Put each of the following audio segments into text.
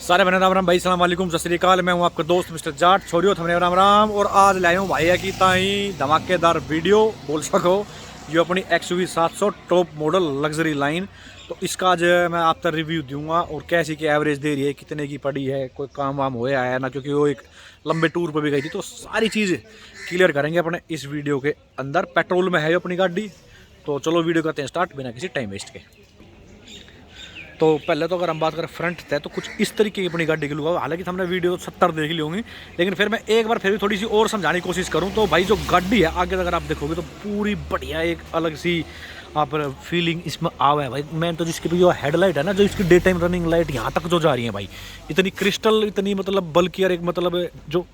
सारे बने राम राम भाई, सलाम वालेकुम, सत श्री अकाल। मैं हूं आपका दोस्त मिस्टर जाट, छोड़ियो थमने राम राम। और आज लाए हूं भाई की ताई धमाकेदार वीडियो बोल सको, जो अपनी XUV 700 top model luxury line. तो इसका आज मैं आप तक रिव्यू दूंगा और कैसी की एवरेज दे रही है, कितने की पड़ी है, कोई काम वाम होया है ना, क्योंकि वो एक लंबे टूर पर भी गई थी। तो सारी चीज़ क्लियर करेंगे अपने इस वीडियो के अंदर। पेट्रोल में है अपनी गाड़ी। तो चलो वीडियो करते हैं स्टार्ट बिना किसी टाइम वेस्ट के। तो पहले तो अगर हम बात करें फ्रंट से, तो कुछ इस तरीके की अपनी गाड़ी की लुक है। हालांकि हमने वीडियो 70 देख ली होंगी, लेकिन फिर मैं एक बार फिर भी थोड़ी सी और समझाने की कोशिश करूं। तो भाई जो गाड़ी है आगे अगर आप देखोगे तो पूरी बढ़िया एक अलग सी आप फीलिंग इसमें आवा है भाई। मैं तो जिसकी भी जो हेडलाइट है ना, जो इसकी डे टाइम रनिंग लाइट यहाँ तक जो जा रही है भाई, इतनी क्रिस्टल, इतनी मतलब बल्कि और एक मतलब जो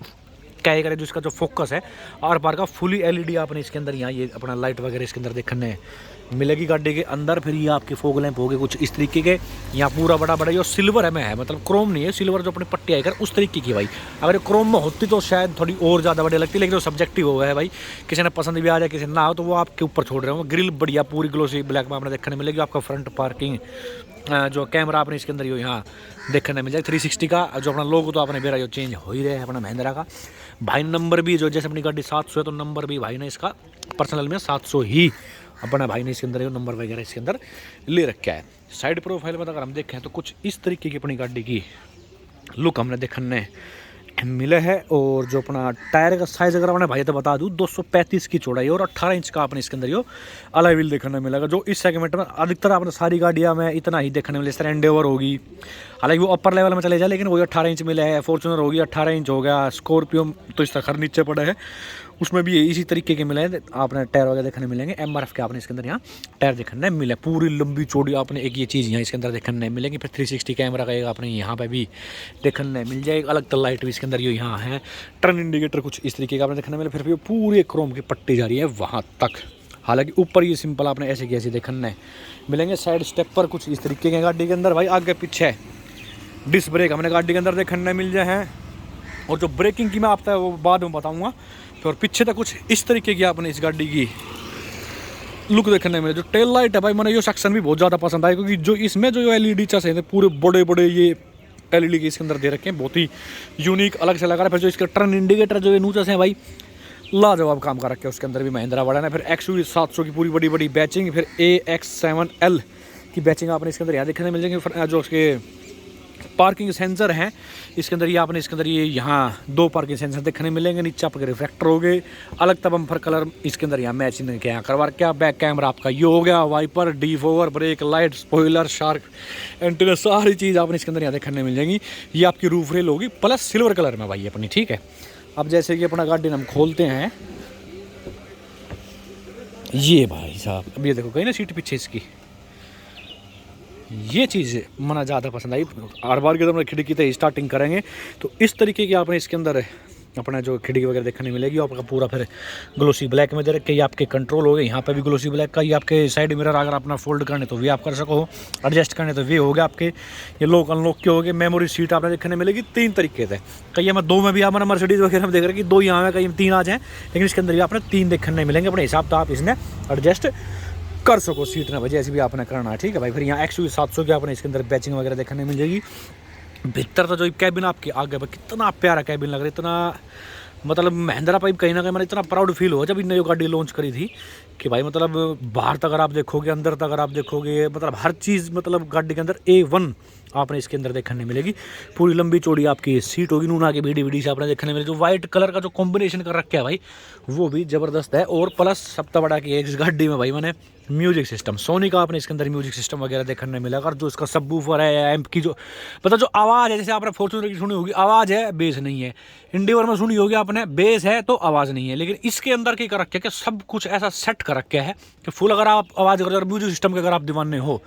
क्या करें, जो इसका जो फोकस है आर पार का फुली LED आपने इसके अंदर यहाँ ये अपना लाइट वगैरह इसके अंदर देखने मिलेगी गाड़ी के अंदर। फिर ये आपके फोग लैंप हो गए कुछ इस तरीके के, यहाँ पूरा बड़ा बड़ा जो सिल्वर है में है, मतलब क्रोम नहीं है, सिल्वर जो अपनी पट्टी आएगा उस तरीके की भाई। अगर क्रोम में होती तो शायद थोड़ी और ज़्यादा बढ़िया लगती, लेकिन जो सब्जेक्टिव हो गया है भाई, किसी ने पसंद भी आ जाए किसी ना हो, तो वो आपके ऊपर छोड़ रहे हो। ग्रिल बढ़िया पूरी ग्लोसी ब्लैक में आपने देखने मिलेगी। आपका फ्रंट पार्किंग जो कैमरा आपने इसके अंदर यहाँ देखने मिल जाए 360 का, जो अपना लोगो तो आपने मेरा जो चेंज हो ही रहा है अपना महिंद्रा का भाई। नंबर भी जो जैसे अपनी गाड़ी 700 है, तो नंबर भी भाई ने इसका पर्सनल में 700 ही अपना भाई ने इसके अंदर नंबर वगैरह इसके अंदर ले रखा है। साइड प्रोफाइल में अगर हम देखें तो कुछ इस तरीके की अपनी गाड़ी की लुक हमने देखने मिले है। और जो अपना टायर का साइज अगर आपने भाई तो बता दूं, 235 की चौड़ाई और 18 इंच का आपने इसके अंदर यो अलॉय व्हील देखने मिलेगा। जो इस सेगमेंट में अधिकतर आपने सारी गाड़ियां में इतना ही देखने मिले। सर एंडेवर होगी, हालांकि वो अपर लेवल में चले जाए, लेकिन वही 18 इंच मिला है। फॉर्च्यूनर होगी 18 इंच हो गया, स्कॉर्पियो तो इस तरह नीचे पड़ा है, उसमें भी इसी तरीके के मिले हैं। आपने टायर वगैरह देखने मिलेंगे, MRF के आपने इसके अंदर यहाँ टायर देखने मिले, पूरी लंबी चौड़ी आपने एक ये चीज़ यहाँ इसके अंदर देखने मिलेंगी। फिर 360 कैमरा का एक आपने यहाँ पे भी देखने मिल जाएगा। अलग तक लाइट भी इसके अंदर ये यहाँ है। टर्न इंडिकेटर कुछ इस तरीके का आपने देखने मिले। फिर भी पूरी क्रोम की पट्टी जा रही है वहाँ तक, हालांकि ऊपर ये सिंपल आपने ऐसे की ऐसे देखने मिलेंगे। साइड स्टेप पर कुछ इस तरीके के गाड़ी के अंदर भाई आगे पीछे डिस्क ब्रेक हमने गाड़ी के अंदर देखने मिल जाए हैं। और जो ब्रेकिंग की मैं आपको वो बाद में बताऊंगा। फिर पीछे तक कुछ इस तरीके की आपने इस गाड़ी की लुक देखने में। जो टेल लाइट है भाई, मैंने ये सेक्शन भी बहुत ज़्यादा पसंद आया, क्योंकि जो इसमें जो LED चस है पूरे बड़े बड़े ये LED के इसके अंदर दे रखे हैं, बहुत ही यूनिक अलग से लगा रहा है। फिर जो इसका टर्न इंडिकेटर जो ये नूचस है भाई, लाजवाब काम कर रखे हैं उसके अंदर भी महिंद्रा वाला ने। फिर XUV 700 की पूरी बड़ी बड़ी बैचिंग, फिर AX7L की बैचिंग आपने इसके अंदर यहाँ देखने मिल जाएंगे। जो उसके पार्किंग सेंसर हैं इसके अंदर, ये आपने इसके अंदर ये यहाँ 2 पार्किंग सेंसर देखने मिलेंगे। नीचे आपके रिफ्लेक्टर हो गए, अलग तब बम्पर कलर इसके अंदर यहाँ मैचिंग के यहाँ करवा क्या। बैक कैमरा आपका ये हो गया, wiper, defogger, brake light, spoiler, shark antenna, सारी चीज़ आपने इसके अंदर यहाँ देखने मिल जाएंगी। ये आपकी रूफ रेल होगी प्लस सिल्वर कलर में भाई अपनी, ठीक है। अब जैसे कि अपना गाड़ी हम खोलते हैं, ये भाई साहब अब ये देखो कहीं ना सीट पीछे इसकी, ये चीज़ मना ज़्यादा पसंद आई। हर बार के तो खिड़की से स्टार्टिंग करेंगे तो इस तरीके की आपने इसके अंदर अपना जो खिड़की वगैरह देखने मिलेगी। आपका पूरा फिर ग्लोसी ब्लैक में दे रखे, ये आपके कंट्रोल हो गए। यहाँ पे भी ग्लोसी ब्लैक का, ये आपके साइड मिरर अगर अपना फोल्ड करने तो वे आप कर सको, एडजस्ट करने तो वे हो गया आपके। ये लॉक अनलॉक के हो गए। मेमोरी सीट आपने देखने मिलेगी 3 तरीके से। कई में 2 में भी आपने मर्सिडीज वगैरह में देख रहे हैं कि 2 यहाँ में, कहीं 3 आ जाएँ, लेकिन इसके अंदर भी आपने 3 देखने मिलेंगे। अपने हिसाब तो आप इसमें एडजस्ट कर सको सीट ना वजह ऐसी भी आपने करना है, ठीक है भाई। फिर यहाँ XUV 700 की आपने इसके अंदर बैचिंग वगैरह देखने मिल जाएगी। भीतर तो जो कैबिन आपकी आगे पर कितना प्यारा कैबिन लग रहा है, इतना मतलब महिंद्रा पाइप कहीं ना कहीं मैंने इतना प्राउड फील हुआ जब इन्होंने जो गाड़ी लॉन्च करी थी कि भाई मतलब बाहर तक अगर आप देखोगे, अंदर तक अगर आप देखोगे, मतलब हर चीज़ मतलब गाड़ी के अंदर A1 आपने इसके अंदर देखने मिलेगी। पूरी लंबी चौड़ी आपकी सीट होगी, नूना की बीडी से आपने देखने मिलेगी। जो वाइट कलर का जो कॉम्बिनेशन कर रखा है भाई, वो भी ज़बरदस्त है। और प्लस सबसे बड़ा कि इस गाड़ी में भाई मैंने म्यूजिक सिस्टम, सोनी का आपने इसके अंदर म्यूजिक सिस्टम वगैरह देखने मिलेगा। और जो इसका सबवूफर है, एम्प की जो मतलब जो आवाज़ है, जैसे आपने फॉर्च्यूनर की सुनी होगी आवाज़ है, बेस नहीं है। इंडिवर में सुनी होगी आपने बेस है तो आवाज़ नहीं है, लेकिन इसके अंदर क्या कर रखा है कि सब कुछ ऐसा सेट कर रखा है कि फुल अगर आप आवाज़ करो और म्यूजिक सिस्टम के अगर आप दीवाने हो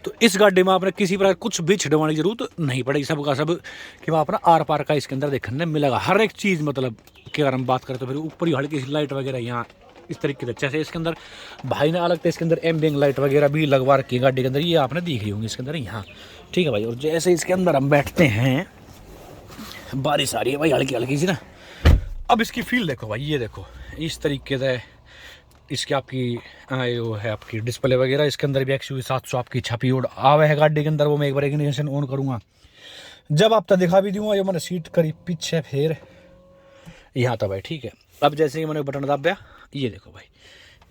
तो इस गाड़ी में आपने किसी प्रकार कुछ भी छिड़वाने की जरूरत नहीं पड़ेगी। सब का सब कि वहाँ अपना आर पार का इसके अंदर देखने मिलेगा हर एक चीज़। मतलब कि अगर हम बात करें तो फिर ऊपर ही हल्की सी लाइट वगैरह यहाँ इस तरीके से अच्छे से इसके अंदर भाई ने अलग से इसके अंदर एम्बियंट लाइट वगैरह भी लगवा रखी है गाड़ी के अंदर, ये आपने देख ली होंगी इसके अंदर यहाँ, ठीक है भाई। और जैसे इसके अंदर हम बैठते हैं, बारिश आ रही है भाई हल्की हल्की सी ना। अब इसकी फील देखो भाई, ये देखो इस तरीके से इसकी आपकी वो है आपकी डिस्प्ले वगैरह। इसके अंदर भी XUV 700 आपकी छपी और आवे है गाड़ी के अंदर। वो मैं एक बार इग्निशन ऑन करूँगा जब आप तो दिखा भी दूंगा, ये मैंने सीट करी पीछे फिर यहाँ था भाई, ठीक है। अब जैसे ही मैंने बटन दबाया, ये देखो भाई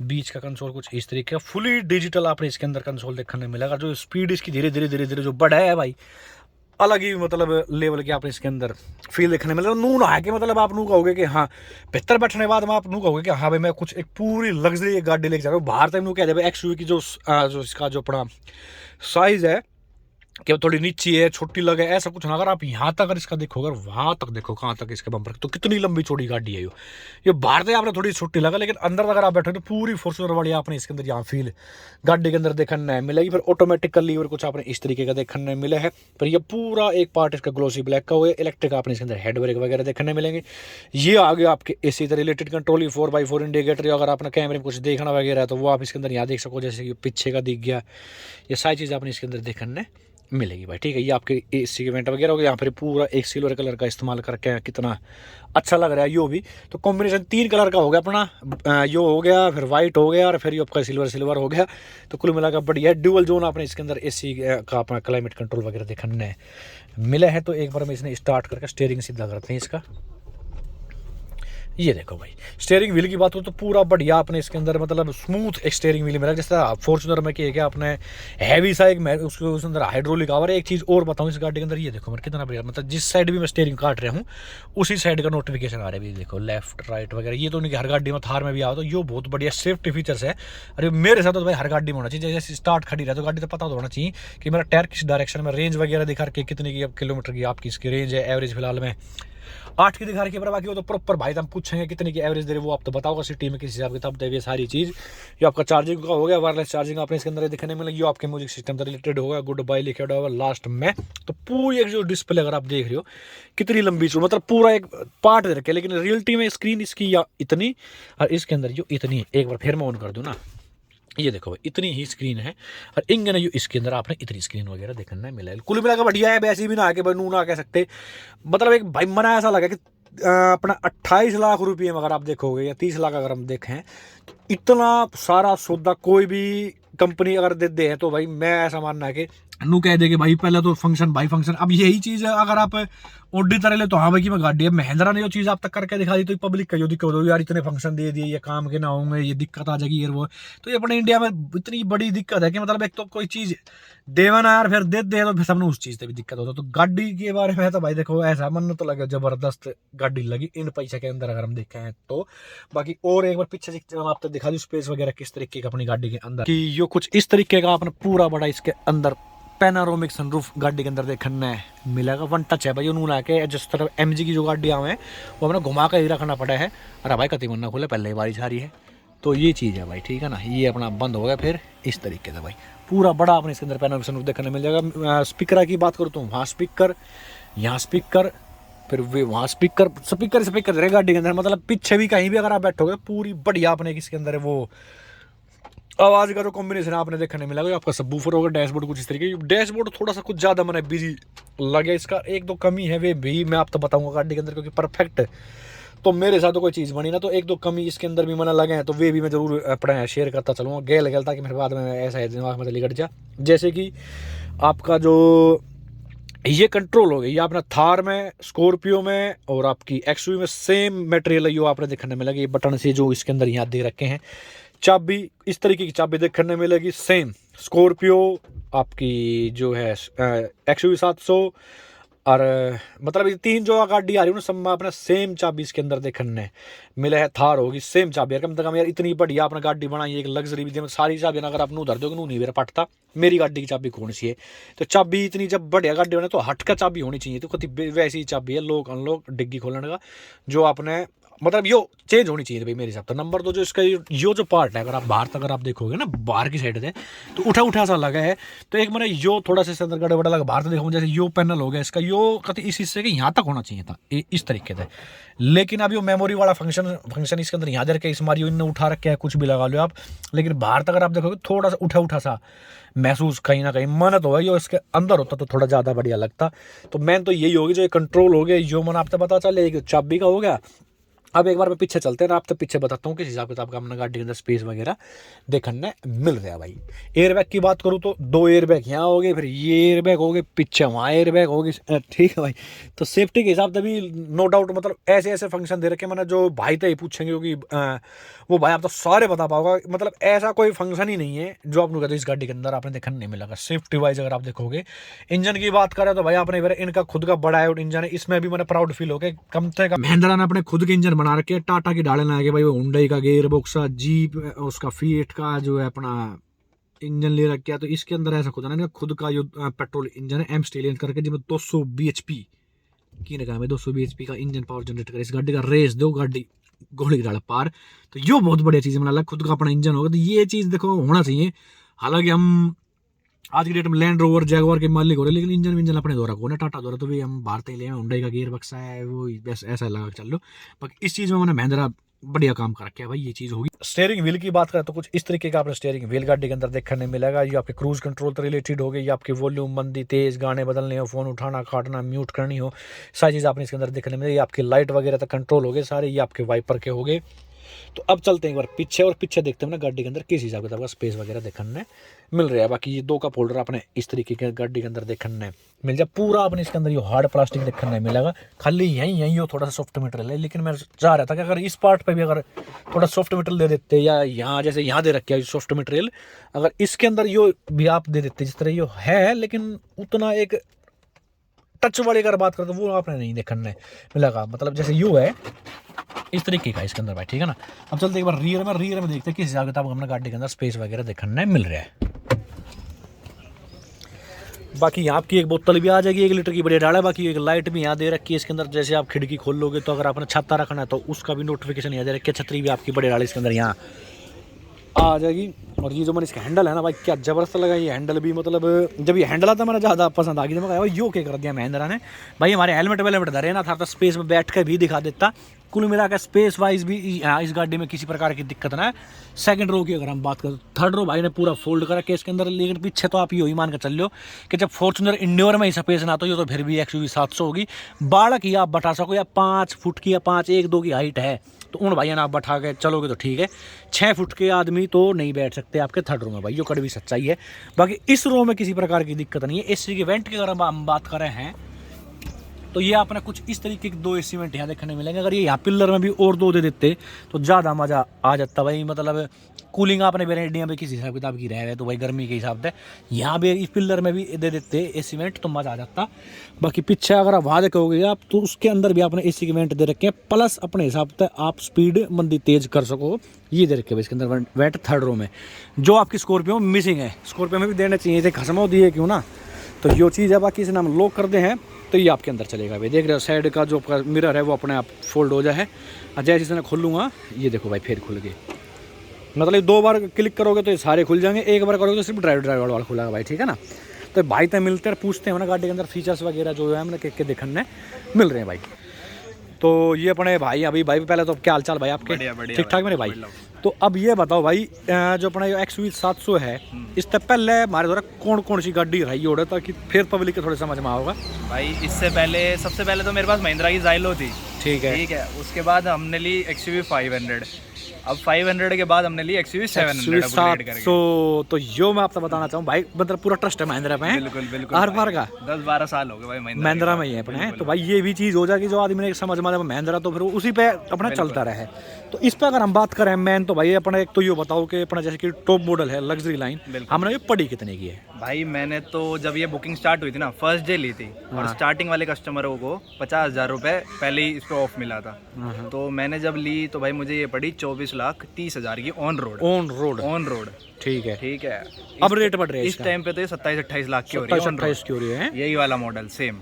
बीच का कंसोल कुछ इस तरीके का फुली डिजिटल आपने इसके अंदर कंसोल देखने मिलेगा। जो स्पीड इसकी धीरे धीरे धीरे धीरे जो बढ़ा है भाई, अलग ही मतलब लेवल के आपने इसके अंदर फील देखने मिलेगा। नू ना है कि मतलब आप नू कहोगे कि हाँ बेहतर बैठने के बाद में आप नू कहोगे कि हाँ भाई मैं कुछ एक पूरी लग्जरी गाड़ी लेके जा रहा हूँ बाहर तक। नू कह दे एक्सयूवी की जो इसका जो अपना साइज है कि वो थोड़ी नीची है, छोटी लगे, ऐसा कुछ ना। अगर आप यहाँ तक अगर इसका देखो, अगर वहाँ तक देखो कहाँ तक इसके बम्पर, तो कितनी लंबी चौड़ी गाड़ी है ये बाहर से आपने थोड़ी छोटी लगा, लेकिन अंदर अगर आप बैठे तो पूरी फॉर्च्यूनर वाली आपने इसके अंदर यहाँ फील गाड़ी के अंदर देखने मिलेगी। फिर ऑटोमेटिक लीवर कुछ आपने इस तरीके का देखने मिले है। पर ये पूरा एक पार्ट इसका ग्लोसी ब्लैक का हुआ है। इलेक्ट्रिक आपने इसके अंदर हेड ब्रेक वगैरह देखने मिलेंगे। ये आगे आपके एसी से रिलेटेड कंट्रोल, 4x4 इंडिकेटर, अगर आपने कैमरे में कुछ देखना वगैरह है तो वो आप इसके अंदर यहाँ देख सको, जैसे कि पीछे का दिख गया। ये सारी चीज़ आपने इसके अंदर देखने मिलेगी भाई, ठीक है। ये आपके एसी के वेंट वगैरह हो गया। यहाँ पर पूरा एक सिल्वर कलर का इस्तेमाल करके कितना अच्छा लग रहा है यो भी। तो कॉम्बिनेशन 3 कलर का हो गया अपना, यो हो गया, फिर वाइट हो गया और फिर ये आपका सिल्वर हो गया। तो कुल मिलाकर बढ़िया ड्यूअल जोन आपने इसके अंदर एसी का अपना क्लाइमेट कंट्रोल वगैरह देखने मिला है। तो एक बार मैं इसने स्टार्ट करके स्टीयरिंग सीधा करते हैं इसका। ये देखो भाई स्टीयरिंग व्हील की बात हो तो पूरा बढ़िया आपने इसके अंदर मतलब स्मूथ एक स्टीयरिंग व्हील मिला। जैसे फॉर्च्यूनर में क्या आपने हैवी सा एक उसके अंदर हाइड्रोलिक आवर है। एक चीज़ और बताऊं इस गाड़ी के अंदर, ये देखो मैं कितना बढ़िया, मतलब जिस साइड भी मैं स्टीयरिंग काट रहा हूँ उसी साइड का नोटिफिकेशन आ रहा है। देखो लेफ्ट राइट वगैरह, ये तो नहीं कि हर गाड़ी में थार में भी आओ। तो ये बहुत बढ़िया सेफ्टी फीचर्स है। अरे मेरे साथ तो भाई हर गाड़ी में होना चाहिए। जैसे स्टार्ट खड़ी रहे तो गाड़ी तो पता तो होना चाहिए कि मेरा टायर किस डायरेक्शन में, रेंज वगैरह दिखा के कितने की किलोमीटर की आपकी इसकी रेंज है। एवरेज फिलहाल में 8 की दिखा रही है, पर बाकी वो तो प्रॉपर भाई हम पूछेंगे कितने की एवरेज दे रहे वो आप तो बताओगे सिटी में किस हिसाब किताब देवी सारी चीज़। ये आपका चार्जिंग का हो गया, वायरलेस चार्जिंग आपने इसके अंदर दिखने में लगी। आपके म्यूजिक सिस्टम से रिलेटेड होगा, गुड बाय लिखा हुआ लास्ट में। तो पूरी एक जो डिस्प्ले अगर आप देख रहे हो कितनी लंबी चौड़ी, मतलब पूरा एक पार्ट दे रखे, लेकिन रियलिटी में स्क्रीन इसकी या इतनी और इसके अंदर जो इतनी, एक बार फिर मैं ऑन कर दूँ ना, ये देखो भाई इतनी ही स्क्रीन है। और इंजन है इसके अंदर आपने इतनी स्क्रीन वगैरह देखना मिला है। कुल मिलाकर बढ़िया है। वैसे भी ना आके भाई नू ना कह सकते, मतलब एक भाई मना ऐसा लगा कि अपना 28 लाख रुपये में अगर आप देखोगे या 30 लाख अगर हम देखें तो इतना सारा सौदा कोई भी कंपनी अगर दे हैं तो भाई मैं ऐसा मानना है कि नू कह दे कि भाई पहले तो फंक्शन भाई फंक्शन। अब यही चीज़ है अगर आप ऑडी तरह ले तो हाँ भाई की मैं गाड़ी है महिंद्रा ने जो चीज़ आप तक करके दिखा दी तो पब्लिक का जो दिक्कत हो यार इतने फंक्शन दे दिए, ये काम के ना होंगे, ये दिक्कत आ जाएगी, ये वो। तो ये अपने इंडिया में इतनी बड़ी दिक्कत है कि मतलब एक तो कोई चीज़ देवा ना यार फिर दे तो फिर सबने उस चीज़ से भी दिक्कत होता। तो गाड़ी के बारे में तो भाई देखो ऐसा मन तो लगे जबरदस्त गाड़ी लगी इन पैसे के अंदर अगर हम देखें हैं तो। बाकी और एक बार पीछे से आप तो दिखा दूँ स्पेस वगैरह किस तरीके का अपनी गाड़ी के अंदर कि यो कुछ इस तरीके का अपना पूरा बड़ा इसके अंदर पैनारोमिक सनरूफ गाड़ी के अंदर देखने मिलेगा। वन टच है भाई उन्होंने आके जिस तरह एमजी की जो गाड़ियाँ हैं वो अपना घुमा कर ही रखना पड़ा है। अरे भाई कति मन्ना खुले पहले ही बारिश आ रही है तो ये चीज़ है भाई, ठीक है ना। ये अपना बंद हो गया फिर इस तरीके से भाई पूरा बड़ा अपने इसके अंदर पैनारोमिक सनरूफ देखने मिल जाएगा। स्पीकर की बात करूँ तो वहाँ स्पीकर, यहाँ स्पीकर, फिर वे वहाँ स्पीकर रहे गाड़ी के अंदर। मतलब पीछे भी कहीं भी अगर आप बैठोगे पूरी बढ़िया अपने इसके अंदर वो आवाज़ का जो कॉम्बिनेशन आपने देखने मिला। आपका सबवूफर होगा, डैशबोर्ड कुछ इस तरीके। डैशबोर्ड थोड़ा सा कुछ ज़्यादा मैंने बिजी लगे, इसका एक दो कमी है वे भी मैं आपको बताऊंगा गाड़ी के अंदर, क्योंकि परफेक्ट तो मेरे साथ तो कोई चीज़ बनी ना। तो एक दो कमी इसके अंदर भी मैंने लगे हैं तो वे भी मैं जरूर अपना शेयर करता चलूँगा गेल ताकि मेरे बाद में ऐसा है दिमाग में लिगड़ जा। जैसे कि आपका जो ये कंट्रोल हो गई, ये अपना थार में, स्कॉर्पियो में और आपकी एक्सयूवी में सेम मटेरियल है। आपने देखने मिलेगा ये बटन से जो इसके अंदर यहाँ दे रखे हैं। चाबी इस तरीके की चाबी देखने मिलेगी सेम स्कॉर्पियो आपकी जो है एक्सयूवी 700 और मतलब ये 3 जो गाड़ी आ रही है ना सब में अपना सेम चाबी इसके अंदर देखने मिले है। थार होगी सेम चाबी, कम से कम यार इतनी बढ़िया अपना गाड़ी बनाई, एक लग्जरी भी सारी चाबी अगर आप नू धर दो नू नहीं मेरा पटता मेरी गाड़ी की चाबी कौन सी है। तो चाबी इतनी जब बढ़िया गाड़ी बने तो हट का चाबी होनी चाहिए। तो कति वैसी चाबी है लॉक अनलॉक डिग्गी खोलने का जो आपने मतलब यो चेंज होनी चाहिए भाई मेरे हिसाब से। नंबर 2 जो इसका यो जो पार्ट है अगर आप बाहर तक अगर आप देखोगे ना बाहर की साइड से तो उठा सा लगा है। तो एक मैंने यो थोड़ा सा अंदर गड़बड़ा लगा बाहर से देखो, जैसे यो पैनल हो गया इसका यो कति इस हिस्से के यहाँ तक होना चाहिए था इस तरीके से। लेकिन अब यो मेमोरी वाला फंक्शन इसके अंदर यहाँ करके इस मारी इनने उठा रखे है, कुछ भी लगा लो आप। लेकिन बाहर तक अगर आप देखोगे थोड़ा सा उठा सा महसूस कहीं ना कहीं मन तो है। यो इसके अंदर होता तो थोड़ा ज़्यादा बढ़िया लगता। तो मेन तो यही होगी जो कंट्रोल हो गया यो मन आपको पता चले चाबी का हो गया अब एक बार मैं पीछे चलते हैं ना, आप तो पीछे बताता हूँ किस हिसाब किताब का अपना गाड़ी के अंदर स्पेस वगैरह देखने मिल रहा है भाई। एयरबैग की बात करूँ तो 2 एयरबैग यहाँ हो गए, फिर ये एयरबैग हो गए, पीछे वहाँ एयरबैग हो गए, ठीक है भाई। तो सेफ्टी के हिसाब से भी नो डाउट मतलब ऐसे ऐसे फंक्शन दे रखे, मैंने जो भाई तो ही पूछेंगे क्योंकि वो भाई आप तो सारे बता पाओगे, मतलब ऐसा कोई फंक्शन ही नहीं है जो आपको कहते इस गाड़ी के अंदर आपने देखने नहीं मिलेगा। सेफ्टी वाइज अगर आप देखोगे, इंजन की बात करें तो भाई आपने इनका खुद का बड़ा है इंजन है, इसमें भी मैंने प्राउड फील हो गया, कम से कम महिंद्रा ने अपने खुद के इंजन बना रखे, टाटा की डाले ना आगे भाई, वो हुंडई का गियर बॉक्स, जीप उसका फीएट का जो है अपना इंजन ले रखा है। तो इसके अंदर ऐसा खुद ना खुद का जो पेट्रोल इंजन है एम स्टेलियन करके, जिसमें 200 bhp की रकम है, 200 bhp का इंजन पावर जनरेट करे। इस गाड़ी का रेस दो, गाड़ी घोड़े की डाला पार, तो ये बहुत बढ़िया चीज है। खुद का अपना इंजन होगा तो ये चीज देखो होना चाहिए। हालांकि हम आज की डेट में लैंड रोवर जैगवार के मालिक हो रहे, लेकिन इंजन विंजन अपने द्वारा को ना, टाटा द्वारा तो भी हम भारत ही ले, हुंडई का गियर बक्सा है वो बस ऐसा लगा चल लो। बाकी इस चीज में मैंने महिंद्रा बढ़िया काम कर रखा है भाई, ये चीज होगी। स्टीयरिंग व्हील की बात करें तो कुछ इस तरीके का आपने स्टीयरिंग व्हील गाड़ी के अंदर देखने मिलेगा। ये आपके क्रूज कंट्रोल से रिलेटेड हो गई, ये आपकी वॉल्यूम मंदी तेज, गाने बदलने हो, फोन उठाना काटना म्यूट करनी हो, सारी चीज़ आपने इसके अंदर देखने मिलेगी। आपकी लाइट वगैरह तक कंट्रोल हो गए सारे, ये आपके वाइपर के हो गए। तो अब चलते हैं एक बार पीछे, और पीछे देखते हैं ना गाड़ी के अंदर किस हिसाब किताब का स्पेस वगैरह देखने मिल रहा है। बाकी ये 2 का फोल्डर अपने इस तरीके के गाड़ी के अंदर देखने मिल जाए। पूरा अपने इसके अंदर ये हार्ड प्लास्टिक देखने मिलेगा, खाली यहीं हो थोड़ा सा सॉफ्ट मटेरियल है। लेकिन मैं चाह रहा था कि अगर इस पार्ट पे भी अगर थोड़ा सॉफ्ट मटेरियल दे देते, या यहाँ जैसे यहाँ दे रखे है सॉफ्ट मटेरियल, अगर इसके अंदर यो भी आप दे देते जिस तरह यो है, लेकिन उतना एक टच वाली अगर बात करें तो वो आपने नहीं देखने मिलेगा। मतलब जैसे यू है इस तरीके का इसके अंदर भाई, ठीक है ना। अब चलते एक बार रियर में देखते हैं किस हिसाब किताब अपना गाड़ी के अंदर स्पेस वगैरह देखने मिल रहा है। बाकी यहाँ आपकी एक बोतल भी आ जाएगी 1 लीटर की, बढ़िया डाला है। बाकी एक लाइट भी यहाँ दे रखी है इसके अंदर, जैसे आप खिड़की खोल लोगे तो अगर आपने छत्ता रखना है तो उसका भी नोटिफिकेशन यहाँ दे रखी है। छतरी भी आपकी बढ़िया डाली इसके अंदर यहाँ आ जाएगी। और ये जो मैंने इसका हैंडल है ना भाई, क्या जबरदस्त लगा ये हैंडल भी। मतलब जब ये हैंडल आता मैंने ज़्यादा पसंद आ गई, मैं कहा यो क्या कर दिया महिंद्रा ने भाई, हमारे हेलमेट वेलमेट धरे ना था तो स्पेस में बैठ कर भी दिखा देता। कुल मिला कर स्पेस वाइज भी इस गाड़ी में किसी प्रकार की दिक्कत ना है। सेकंड रो की अगर हम बात करें, थर्ड रो भाई ने पूरा फोल्ड कर रखे इसके अंदर। लेकिन पीछे तो आप ये ही मान कर चल लो कि जब फॉर्च्यूनर इंडियोर में ही स्पेस ना तो ये तो फिर भी XUV 700 होगी। बालक ही आप बैठा सको, या 5 फुट की या 5'1" की हाइट है तो उन भाइयों ने आप बैठा के चलोगे तो ठीक है। 6 फुट के आदमी तो नहीं बैठ सकते आपके थर्ड रो में भाई, ये कड़वी सच्चाई है। बाकी इस रो में किसी प्रकार की दिक्कत नहीं है। एसी के वेंट की अगर हम बात कर रहे हैं तो ये आपने कुछ इस तरीके के 2 एसी वेंट यहाँ देखने मिलेंगे। अगर ये यहाँ पिलर में भी और 2 दे देते तो ज़्यादा मज़ा आ जाता भाई। मतलब कूलिंग आपने वेरिएंटियाँ पे किसी हिसाब किताब की रह है तो भाई गर्मी के हिसाब से यहाँ भी इस पिलर में भी दे देते एसी वेंट तो मज़ा आ जाता। बाकी पीछे अगर आप वहाँ देखोगे आप तो उसके अंदर भी आपने एसी के वेंट दे रखे हैं, प्लस अपने हिसाब से आप स्पीड मंदी तेज कर सको, ये दे रखे हैं इसके अंदर वेंट थर्ड रो में। जो आपकी स्कॉर्पियो मिसिंग है, स्कॉर्पियो में भी देने चाहिए थे, खसमो दिए क्यों ना, तो ये चीज़ है। बाकी इसे हम लॉक कर दे हैं तो ये आपके अंदर चलेगा भाई। देख रहे हो साइड का जो मिरर है वो अपने आप फोल्ड हो जाए है। जैसे इसे खोलूँगा ये देखो भाई फिर खुल गए। मतलब 2 बार क्लिक करोगे तो ये सारे खुल जाएंगे, 1 बार करोगे तो सिर्फ ड्राइवर वाला खुलेगा भाई, ठीक है ना। तो भाई तो मिलते हैं पूछते हैं ना गाड़ी के अंदर फीचर्स वगैरह जो है हमने के देखने मिल रहे हैं भाई। तो ये अपने भाई अभी भाई पहले तो क्या हाल चाल भाई आपके? ठीक ठाक मेरे भाई। तो अब ये बताओ भाई जो अपना XUV 700 है इससे पहले हमारे द्वारा कौन कौन सी गाड़ी रही हो, ताकि फिर पब्लिक के थोड़े समझ में आओगा भाई। इससे पहले सबसे पहले तो मेरे पास महिंद्रा की जाइलो थी, ठीक है। उसके बाद हमने ली XUV 500, अब 500 के बाद हमने ली XUV 700। तो यो मैं आपको बताना चाहूँ भाई, मतलब पूरा ट्रस्ट है महिंद्रा पे। बिल्कुल हर बार का 10-12 साल हो गए भाई महिंद्रा में ही है अपने। तो भाई ये भी चीज़ हो जाएगी जो आदमी ने समझ में महिंद्रा, तो फिर उसी पे अपना चलता रहे। तो इस पे अगर हम बात करें मैन तो भाई अपना एक तो ये बताओ कि अपना जैसे कि टॉप मॉडल है लग्जरी लाइन, हमने ये पड़ी कितने की है भाई? मैंने तो जब ये बुकिंग स्टार्ट हुई थी ना, फर्स्ट डे ली थी और स्टार्टिंग वाले कस्टमरों को 50,000 रुपये पहले ही इस पे ऑफ मिला था। तो मैंने जब ली तो भाई मुझे ये पड़ी 24,30,000 की ऑन रोड। ठीक है। अब रेट बढ़ रहे हैं इस टाइम पे तो ये 27-28 लाख की हो रही है। यही वाला मॉडल सेम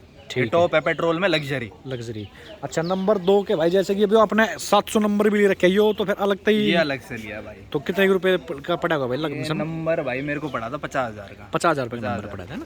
टॉप है पेट्रोल में लग्जरी। अच्छा नंबर 2 के भाई जैसे कि अभी अपने 700 नंबर भी ले रखे हो तो फिर अलग से ही, ये अलग से लिया भाई। तो कितने रुपए का पड़ेगा भाई? नंबर भाई मेरे को पड़ा था 50,000 का। 50,000 रुपये का नंबर पड़ा था ना।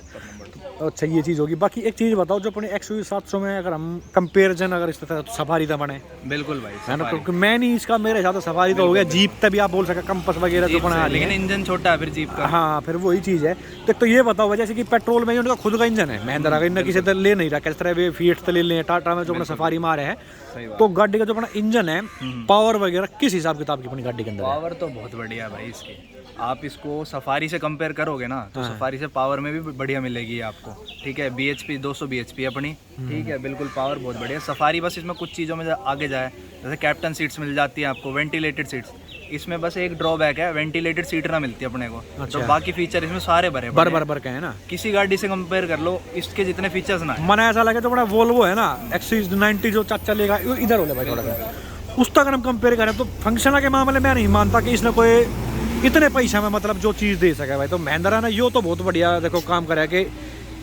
अच्छा ये चीज़ होगी। बाकी एक चीज़ बताओ, जो अपने XUV 700 में अगर हम कंपेरिजन अगर इस तरह तो सफारी तो बने बिल्कुल भाई है ना, सफारी। क्योंकि मैं नहीं इसका, मेरे हिसाब से सफारी तो हो गया, जीप तभी आप बोल सके कंपस वगैरह जो जीप बना से, लेकिन इंजन छोटा है फिर जीप का। हाँ फिर वही चीज़ है। तो ये बताओ, जैसे कि पेट्रोल में उनका खुद का इंजन है, महिंद्रा का, इनने किसी तरह ले नहीं रहा, किस तरह वे फीट तो ले लें, टाटा में जो अपना सफारी मारे हैं, सही बात। तो गाड़ी का जो अपना इंजन है, पावर वगैरह किस हिसाब किताब की अपनी गाड़ी के अंदर है? पावर तो बहुत बढ़िया है भाई इसकी। आप इसको सफारी से कंपेयर करोगे ना तो सफारी से पावर में भी बढ़िया मिलेगी आपको। ठीक है, BHP 200 BHP अपनी, ठीक है, बिल्कुल पावर बहुत बढ़िया। सफारी बस इसमें कुछ चीज़ों में आगे जाए, जैसे कैप्टन सीट्स मिल जाती है आपको, वेंटिलेटेड सीट्स। इसमें बस एक ड्रॉबैक है, वेंटिलेटेड सीट ना मिलती है अपने को। अच्छा। तो बाकी फीचर इसमें सारे भरे बर बर बर के है ना, किसी गाड़ी से कंपेयर कर लो, इसके जितने फीचर्स ना है। मन ऐसा लगे तो बड़ा वोल्वो है ना XC90 जो चलेगा इधर हो भाई थोड़ा सा, उसका अगर हम कंपेयर करें तो फंक्शन के मामले में नहीं मानता कि इसने कोई इतने पैसा में मतलब जो चीज़ दे सके भाई। तो महिंद्रा ने यो तो बहुत बढ़िया देखो काम करा कि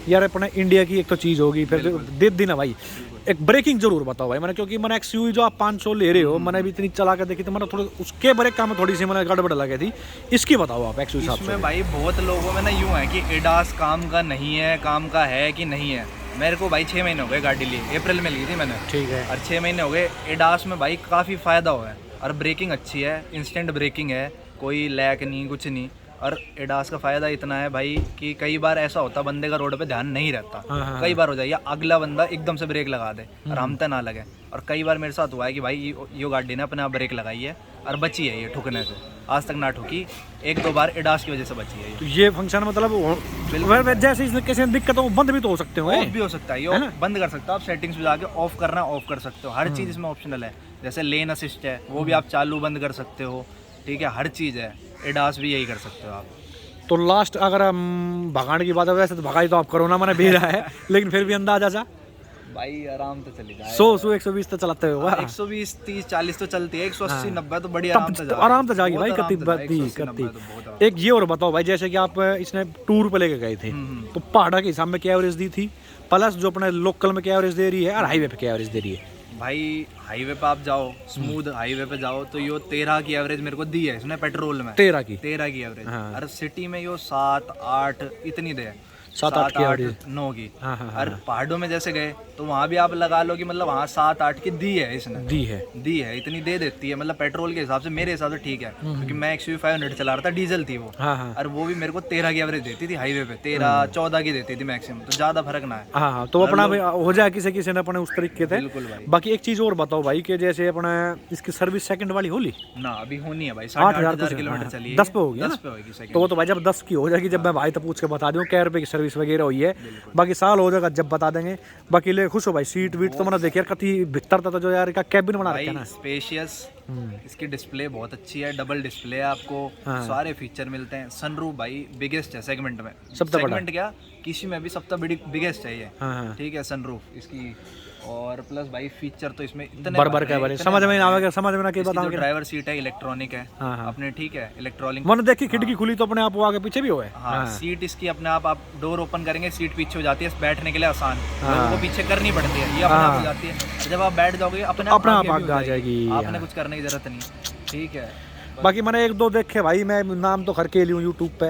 यार अपने इंडिया की एक तो चीज़ होगी, फिर दे दी ना भाई। एक ब्रेकिंग जरूर बताओ भाई मैंने, क्योंकि मैंने XUV जो आप 500 ले रहे हो, मैंने भी इतनी चला कर देखी तो मैंने थोड़ा उसके ब्रेक का में थोड़ी सी मैंने गड़बड़ लगी थी। इसकी बताओ आप XUV 700 इसमें भाई बहुत लोगों में ना यूँ है कि एडास काम का नहीं है, काम का है कि नहीं है। मेरे को भाई 6 महीने हो गए गाड़ी लिए, अप्रैल में ली थी मैंने, ठीक है, और 6 महीने हो गए। एडास में भाई काफ़ी फ़ायदा हुआ है, और ब्रेकिंग अच्छी है, इंस्टेंट ब्रेकिंग है, कोई लैग नहीं, कुछ नहीं। और एडास का फ़ायदा इतना है भाई कि कई बार ऐसा होता बंदे का रोड पे ध्यान नहीं रहता, कई बार हो जाए, या अगला बंदा एकदम से ब्रेक लगा दे और हम तक ना लगे। और कई बार मेरे साथ हुआ है कि भाई ये गाड़ी ने अपने आप ब्रेक लगाई है और बची है ये ठुकने से, आज तक ना ठुकी, 1-2 बार एडास की वजह से बची है ये। तो ये फंक्शन मतलब जैसे इसमें किसी दिक्कत हो बंद भी तो हो सकते हो, ऑफ भी हो सकता है, ये बंद कर सकते हो आप, सेटिंग्स में जाके ऑफ करना ऑफ कर सकते हो, हर चीज़ इसमें ऑप्शनल है। जैसे लेन असिस्ट है, वो भी आप चालू बंद कर सकते हो, ठीक है, हर चीज़ है। एडास भी यही कर सकते हो आप। तो लास्ट अगर हम भगाने की बात है, वैसे तो भगाई तो आप कोरोना मैंने भेजा है, लेकिन फिर भी अंदाजा सा भाई आराम से चली जाए, 100-120 तो चलाते हो 120, 30, 40 तो चलती है, 180, 90 तो बड़ी आराम से आराम से जाएगी भाई, कत्ती। एक ये और बताओ भाई, जैसे कि आप इसने टूर पे लेके गए थे, तो पहाड़ा के हिसाब में क्या एवरेज दी थी, प्लस जो अपने लोकल में क्या एवरेज दे रही है, और हाईवे पे क्या एवरेज दे रही है? भाई हाईवे पे आप जाओ, स्मूथ हाईवे पे जाओ तो यो 13 की एवरेज मेरे को दी है इसने पेट्रोल में, 13 की एवरेज। और सिटी में यो 7, 8 इतनी दे, 7, 8 की एवरेज, 9 की। हाँ, हाँ, और पहाड़ों में जैसे गए तो वहाँ भी आप लगा लो कि मतलब वहाँ 7, 8 की दी है इसने, दी है, इतनी दे देती है। मतलब पेट्रोल के हिसाब से मेरे हिसाब से ठीक है, क्योंकि मैं XUV 500 चला रहा था, डीजल थी वो, और वो भी मेरे को 13 की एवरेज देती थी हाईवे पे, 13, 14 की देती थी मैक्सिमम, तो ज्यादा फर्क ना है। हाँ, तो अपना हो जाए किसी ने अपने उस तरीके से। बिल्कुल भाई। बाकी एक चीज और बताओ भाई कि जैसे अपना इसकी सर्विस सेकंड वाली होली ना अभी होनी है भाई, 8,500 किलोमीटर चली है, 10 पे होगी, 10 पे होगी सेकंड। तो वो तो भाई जब 10 की हो जाएगी, जब मैं भाई तो पूछ के बता दूं क्या रुपए की सर्विस वगैरह हुई है, बाकी साल हो जाएगा जब बता देंगे। बाकी ले खुश हो भाई, सीट वीट तो मैंने देखी यार, कति भीतर था जो यार का कैबिन बना रखा है ना, स्पेशियस, इसकी डिस्प्ले बहुत अच्छी है, डबल डिस्प्ले है आपको, सारे फीचर मिलते हैं। सनरूफ भाई बिगेस्ट है सेगमेंट में, सेगमेंट क्या किसी में भी सबसे बड़ी बिगेस्ट है ये, ठीक है, सनरूफ इसकी। और प्लस भाई फीचर तो इसमें इतने बरबर का बारे समझ में नहीं आवेगा, समझ में ना के बताओगे। ड्राइवर सीट है इलेक्ट्रॉनिक है अपने, ठीक है, इलेक्ट्रॉनिक। मैंने देखी खिड़की खुली तो अपने आप वो आगे पीछे भी हुआ है। हाँ, सीट इसकी अपने आप डोर ओपन करेंगे, सीट पीछे हो जाती है, बैठने के लिए आसान, लोगों को पीछे करनी पड़ती है, ये अपने आप हो जाती है। जब आप बैठ जाओगे अपने आप आ जाएगी, आपने कुछ करने की जरूरत नहीं, ठीक है। बाकी मैंने 1-2 देखे भाई, मैं नाम तो खर के लियूँ यूट्यूब पे,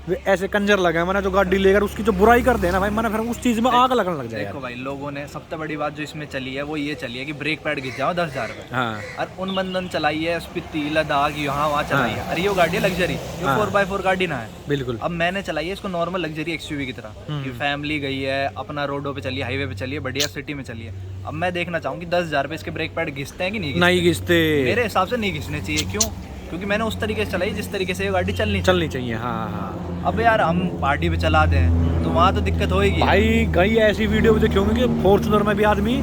वे ऐसे कंजर लगे मैंने जो गाड़ी लेकर उसकी जो बुराई कर देना भाई, मैंने फिर उस चीज में आग लगने लग जाए। देखो भाई, लोगों ने सबसे बड़ी बात जो इसमें चली है वो ये चली है कि ब्रेक पैड घिस जाओ 10,000 रुपए, और उन बंधन चलाई है, स्पीति, लद्दाख, यहाँ वहाँ चलाई है। अरे ये गाड़ी है लग्जरी, ये 4x4 गाड़ी ना है, बिल्कुल। अब मैंने चलाई है इसको नॉर्मल लग्जरी XUV की तरह, फैमिली गई है, अपना रोडों पे चलिए, हाईवे पे चलिए, बढ़िया सिटी में चलिए। अब मैं देखना चाहूँ कि 10,000 रुपए इसके ब्रेक पैड घिसते हैं कि नहीं घिसते। मेरे हिसाब से नहीं घिसने चाहिए। क्यों? क्योंकि मैंने उस तरीके से चलाई जिस तरीके से ये गाड़ी चलनी चाहिए। हाँ। अब यार हम पार्टी पे चला दें तो वहाँ तो दिक्कत होगी भाई। कई ऐसी वीडियो भी देखी होंगी कि फॉर्च्यूनर में भी आदमी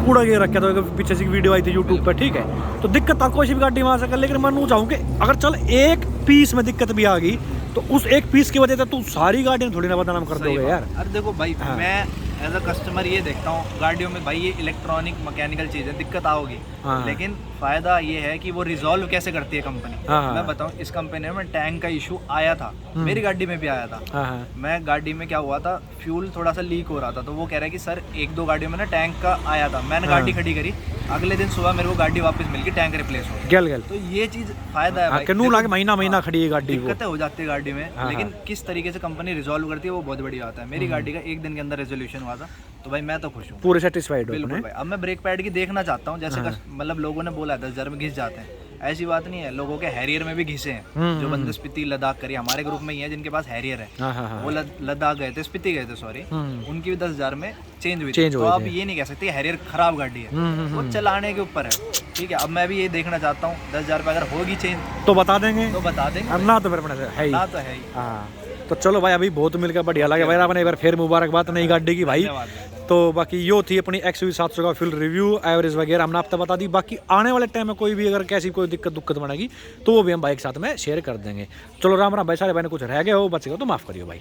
कूड़ा गिर रखा था, पीछे से वीडियो आई थी यूट्यूब पर, ठीक है, तो दिक्कत आपको कोई भी गाड़ी में आ सके। लेकिन मैं चाहूँ कि अगर चल एक पीस में दिक्कत भी आ गई तो उस एक पीस की वजह से तू सारी गाड़ियाँ थोड़ी ना बदनाम कर दोगे यार। अरे देखो भाई, मैं एज अ कस्टमर ये देखता हूँ गाड़ियों में भाई, ये इलेक्ट्रॉनिक मैकेनिकल चीज़ है, दिक्कत आओगी, लेकिन फायदा ये है कि वो रिजॉल्व कैसे करती है कंपनी। हाँ। मैं बताऊं, इस कंपनी में टैंक का इशू आया था, मेरी गाड़ी में भी आया था। हाँ हाँ मैं गाड़ी में क्या हुआ था, फ्यूल थोड़ा सा लीक हो रहा था, तो वो कह रहा है कि सर एक दो गाड़ियों में ना टैंक का आया था। मैंने गाड़ी खड़ी करी, अगले दिन सुबह मेरे को गाड़ी वापस मिल गई, टैंक रिप्लेस हो गया। गल गल तो ये चीज फायदा है भाई। कनू लाके महीना खड़ी है गाड़ी वो। दिक्कतें हो जाती है गाड़ी में, लेकिन किस तरीके से कंपनी रिजॉल्व करती है वो बहुत बड़ी बात है। मेरी गाड़ी का एक दिन के अंदर रेजोल्यूशन हुआ था, तो भाई मैं तो खुश हूँ, पूरे सेटिस्फाइड हो बिल्कुल अपने। भाई। अब मैं ब्रेक पैड की देखना चाहता हूँ, जैसे मतलब लोगों ने बोला 10,000 में घिस जाते हैं, ऐसी बात नहीं है। लोगों के हैरियर में भी घिसे हैं, जो बंदे स्पीति लद्दाख करी, हमारे ग्रुप में ही है जिनके पास हैरियर है। हाँ हाँ हाँ वो लद्दाख गए थे, स्पीति गए थे सॉरी, उनकी भी 10,000 में चेंज हुई थी। चेंज तो हुई आप ये नहीं कह सकते हैरियर खराब गाड़ी है, वो चलाने के ऊपर है। ठीक है, अब मैं भी ये देखना चाहता हूँ 10,000 पे अगर होगी चेंज तो बता देंगे, तो बता देंगे, ना तो फिर अपने से है ही। ना तो है ही। हाँ तो चलो भाई, अभी बहुत मिलकर बढ़िया लगे भाई, आपने एक बार फिर मुबारकबाद नई गाड़ी की भाई। धन्यवाद भाई। तो बाकी यो थी अपनी XUV 700 का फुल रिव्यू, एवरेज वगैरह हमने आपको बता दी। बाकी आने वाले टाइम में कोई भी अगर कैसी कोई दिक्कत बनेगी तो वो भी हम भाई के साथ में शेयर कर देंगे। चलो राम राम भाई, सारे भाई ने कुछ रह गया हो बच गया तो माफ़ करियो भाई।